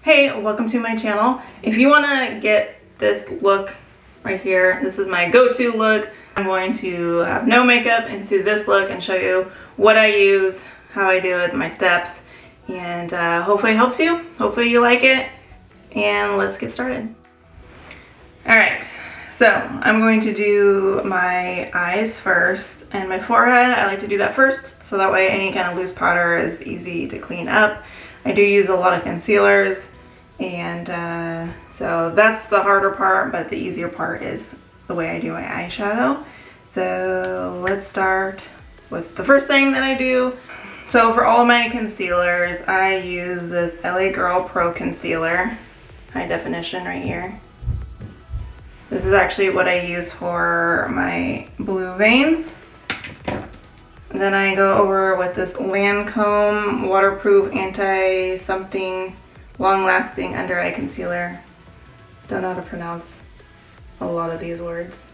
Hey, welcome to my channel. If you want to get this look right here, this is my go-to look. I'm going to have no makeup into this look and show you what I use, how I do it, my steps, and hopefully it helps you. Hopefully you like it, and let's get started. Alright, so I'm going to do my eyes first and my forehead. I like to do that first so that way any kind of loose powder is easy to clean up. I do use a lot of concealers, and so that's the harder part, but the easier part is the way I do my eyeshadow. So let's start with the first thing that I do. So for all my concealers, I use this LA Girl Pro Concealer, high definition right here. This is actually what I use for my blue veins. Then I go over with this Lancome waterproof anti-something long-lasting under eye concealer. Don't know how to pronounce a lot of these words.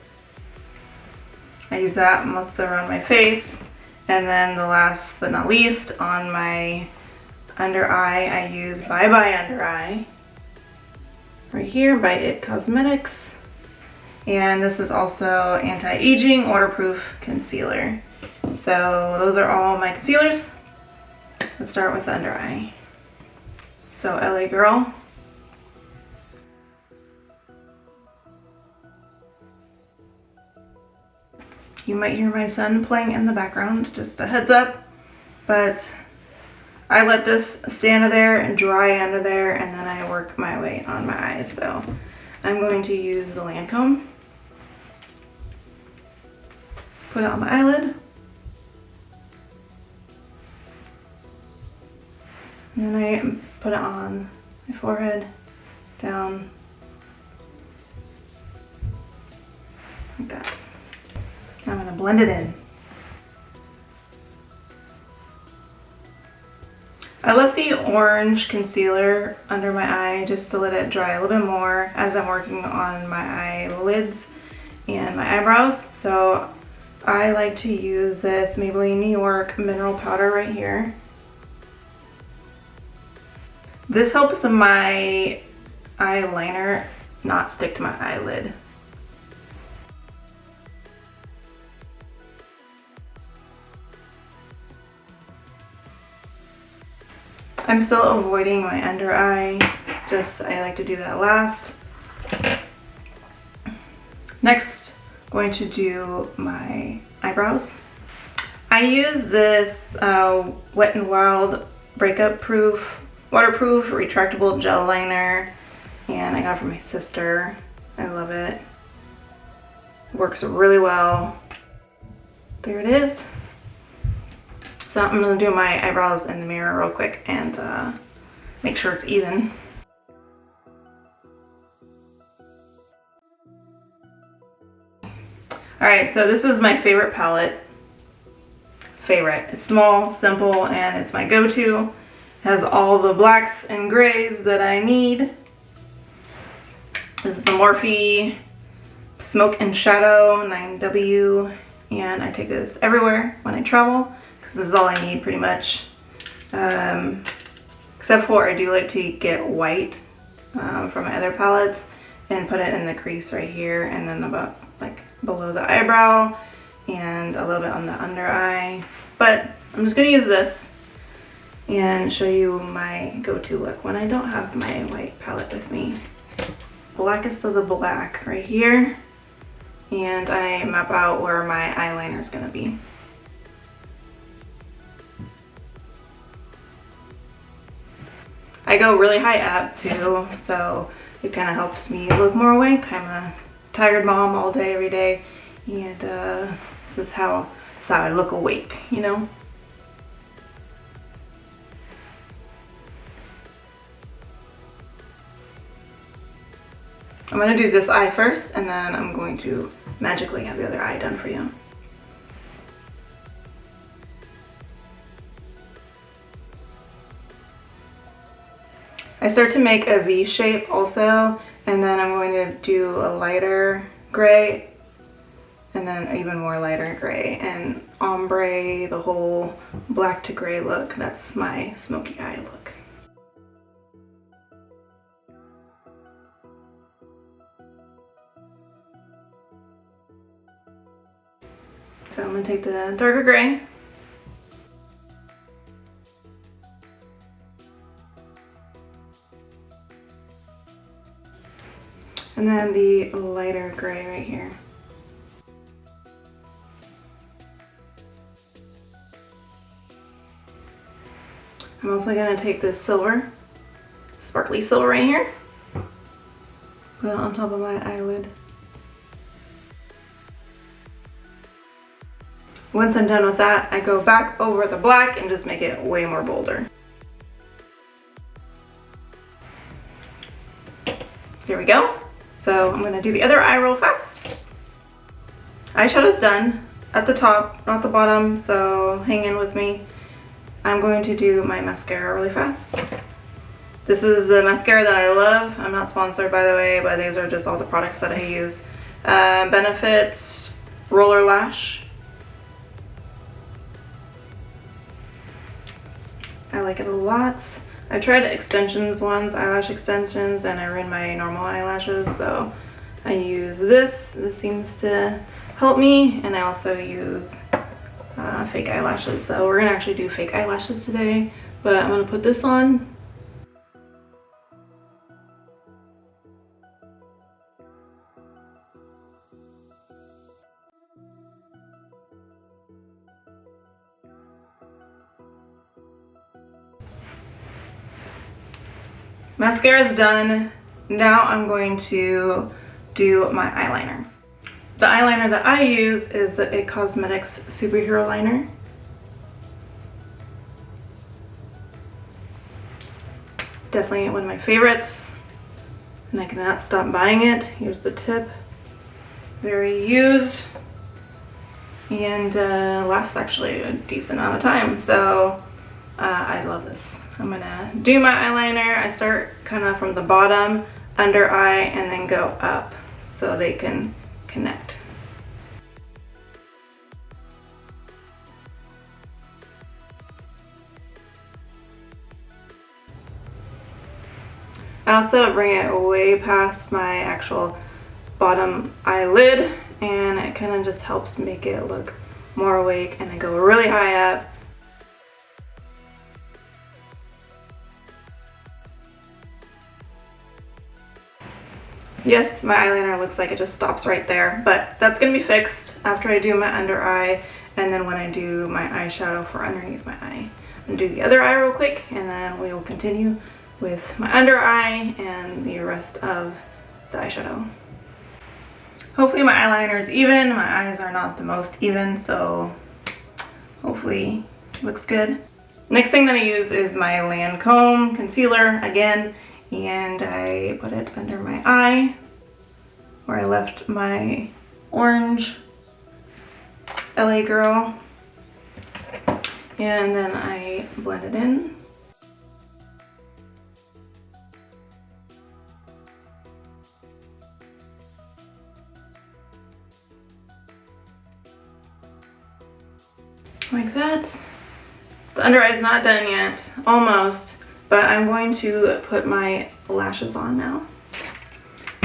I use that mostly around my face. And then the last but not least, on my under eye, I use Bye Bye Under Eye. Right here by IT Cosmetics. And this is also anti-aging waterproof concealer. So those are all my concealers. Let's start with the under eye. So LA Girl. You might hear my son playing in the background, just a heads up. But I let this stay under there and dry under there, and then I work my way on my eyes. So I'm going to use the Lancome. Put it on my eyelid. And then I put it on my forehead, down, like that. Now I'm going to blend it in. I left the orange concealer under my eye just to let it dry a little bit more as I'm working on my eyelids and my eyebrows. So I like to use this Maybelline New York mineral powder right here. This helps my eyeliner not stick to my eyelid. I'm still avoiding my under eye, I like to do that last. Next, I'm going to do my eyebrows. I use this Wet n Wild Breakup Proof waterproof retractable gel liner, and I got it from my sister. I love it. Works really well. There it is. So I'm gonna do my eyebrows in the mirror real quick and make sure it's even. Alright, so this is my favorite palette. It's small, simple, and it's my go-to. Has all the blacks and grays that I need. This is the Morphe Smoke and Shadow 9W, and I take this everywhere when I travel because this is all I need pretty much. Except for I do like to get white from my other palettes and put it in the crease right here, and then about like below the eyebrow and a little bit on the under eye. But I'm just gonna use this and show you my go-to look when I don't have my white palette with me. Blackest of the black right here, and I map out where my eyeliner is gonna be. I go really high up too, so it kind of helps me look more awake. I'm a tired mom all day, every day, and this is how I look awake, you know? I'm going to do this eye first, and then I'm going to magically have the other eye done for you. I start to make a V shape also, and then I'm going to do a lighter gray, and then even more lighter gray, and ombre the whole black to gray look. That's my smoky eye look. So I'm gonna take the darker gray. And then the lighter gray right here. I'm also gonna take this silver, sparkly silver right here, put it on top of my eyelid. Once I'm done with that, I go back over the black and just make it way more bolder. There we go. So I'm gonna do the other eye real fast. Eyeshadow's done at the top, not the bottom, so hang in with me. I'm going to do my mascara really fast. This is the mascara that I love. I'm not sponsored, by the way, but these are just all the products that I use. Benefit Roller Lash. I like it a lot. I tried extensions ones, eyelash extensions, and I ruined my normal eyelashes, so I use this. This seems to help me, and I also use fake eyelashes. So we're gonna actually do fake eyelashes today, but I'm gonna put this on. Mascara is done. Now I'm going to do my eyeliner. The eyeliner that I use is the IT Cosmetics Superhero Liner. Definitely one of my favorites, and I cannot stop buying it. Here's the tip. Very used, and lasts actually a decent amount of time, so I love this. I'm gonna do my eyeliner. I start kind of from the bottom, under eye, and then go up so they can connect. I also bring it way past my actual bottom eyelid, and it kind of just helps make it look more awake, and I go really high up. Yes, my eyeliner looks like it just stops right there, but that's gonna be fixed after I do my under eye, and then when I do my eyeshadow for underneath my eye. I'm gonna do the other eye real quick, and then we will continue with my under eye and the rest of the eyeshadow. Hopefully my eyeliner is even. My eyes are not the most even, so hopefully it looks good. Next thing that I use is my Lancome concealer again, and I put it under my eye where I left my orange LA Girl, and then I blend it in. Like that. The under eye is not done yet, almost, but I'm going to put my lashes on now.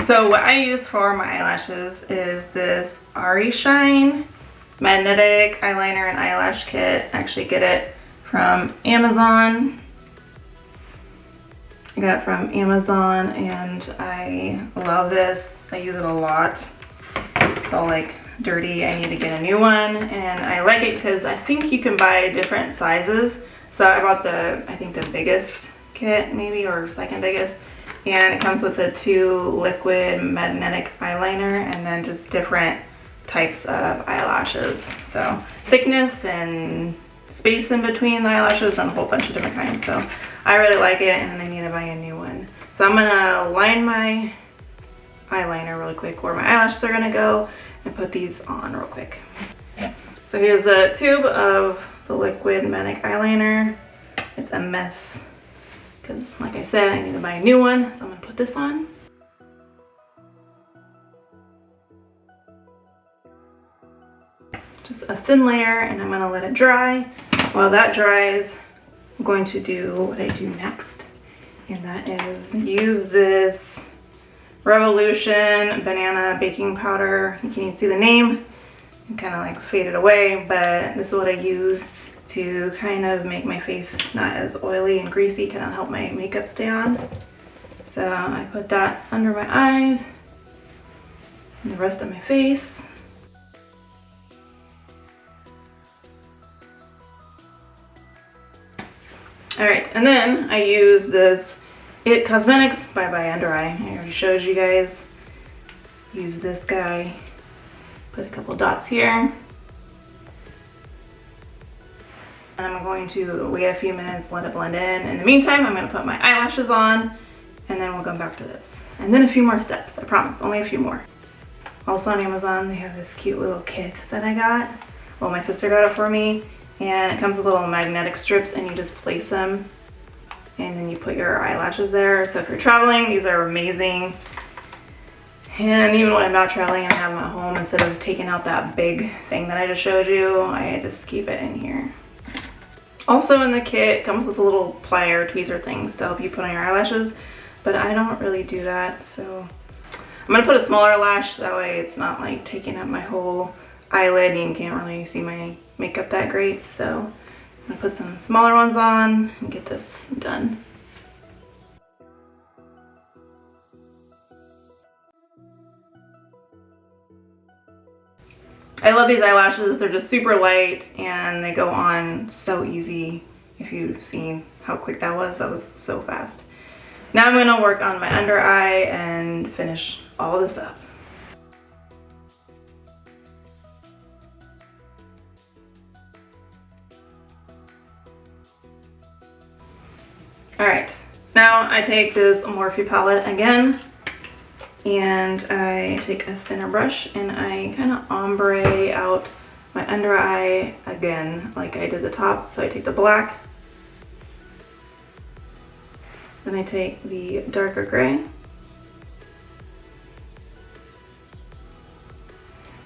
So what I use for my eyelashes is this Ari Shine magnetic eyeliner and eyelash kit. I actually get it from Amazon. I got it from Amazon, and I love this. I use it a lot. It's all like dirty. I need to get a new one, and I like it because I think you can buy different sizes. So I bought I think the biggest kit maybe, or second biggest, and it comes with the 2 liquid magnetic eyeliner and then just different types of eyelashes. So thickness and space in between the eyelashes and a whole bunch of different kinds. So I really like it, and I need to buy a new one. So I'm gonna line my eyeliner really quick where my eyelashes are gonna go and put these on real quick. So here's the tube of the liquid magnetic eyeliner. It's a mess because, like I said, I need to buy a new one. So I'm gonna put this on. Just a thin layer, and I'm gonna let it dry. While that dries, I'm going to do what I do next, and that is use this Revolution banana baking powder. You can even see the name. and kind of like faded away, but this is what I use to kind of make my face not as oily and greasy, kind of help my makeup stay on. So I put that under my eyes and the rest of my face. Alright, and then I use this It Cosmetics by Under Eye. I already showed you guys. Use this guy. Put a couple dots here. And I'm going to wait a few minutes, let it blend in. In the meantime, I'm going to put my eyelashes on, and then we'll come back to this. And then a few more steps, I promise, only a few more. Also on Amazon, they have this cute little kit that I got. Well, my sister got it for me. And it comes with little magnetic strips, and you just place them and then you put your eyelashes there. So if you're traveling, these are amazing. And even when I'm not traveling and I have them at home, instead of taking out that big thing that I just showed you, I just keep it in here. Also in the kit, it comes with a little plier tweezer things to help you put on your eyelashes, but I don't really do that. So I'm gonna put a smaller lash, that way it's not like taking up my whole eyelid and you can't really see my makeup that great. So I'm gonna put some smaller ones on and get this done. I love these eyelashes. They're just super light and they go on so easy. If you've seen how quick that was so fast. Now I'm gonna work on my under eye and finish all this up. Alright, now I take this Morphe palette again, and I take a thinner brush and I kind of ombre out my under eye again like I did the top. So I take the black, then I take the darker gray,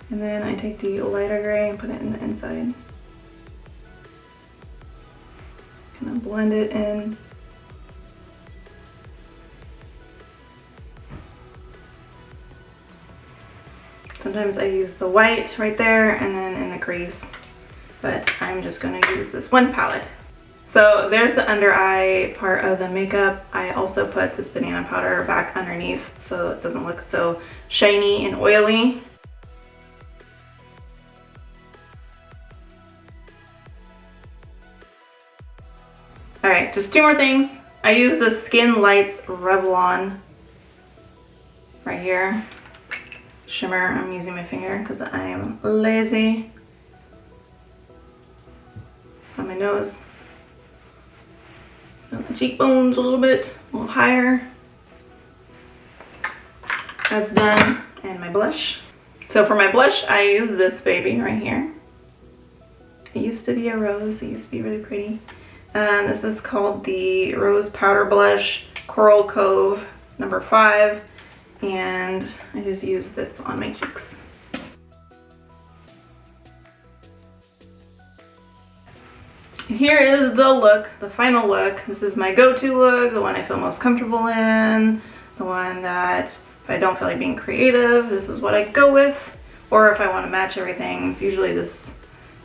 and then I take the lighter gray and put it in the inside. Kind of blend it in. Sometimes I use the white right there and then in the crease, but I'm just gonna use this one palette. So there's the under eye part of the makeup. I also put this banana powder back underneath so it doesn't look so shiny and oily. Alright, just two more things. I use the Skin Lights Revlon right here. Shimmer. I'm using my finger because I am lazy. On my nose. On the cheekbones a little bit, a little higher. That's done. And my blush. So for my blush, I use this baby right here. It used to be a rose. It used to be really pretty. And this is called the Rose Powder Blush Coral Cove number 5. And I just use this on my cheeks. Here is the look, the final look. This is my go-to look, the one I feel most comfortable in, the one that if I don't feel like being creative, this is what I go with. Or if I want to match everything, it's usually this,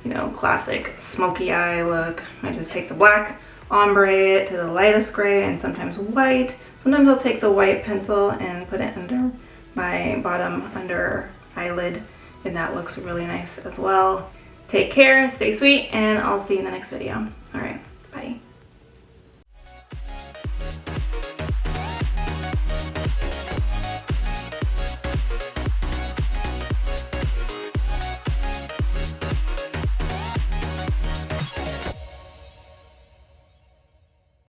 you know, classic smoky eye look. I just take the black, ombre it to the lightest gray and sometimes white. Sometimes I'll take the white pencil and put it under my bottom under eyelid, and that looks really nice as well. Take care, stay sweet, and I'll see you in the next video. All right.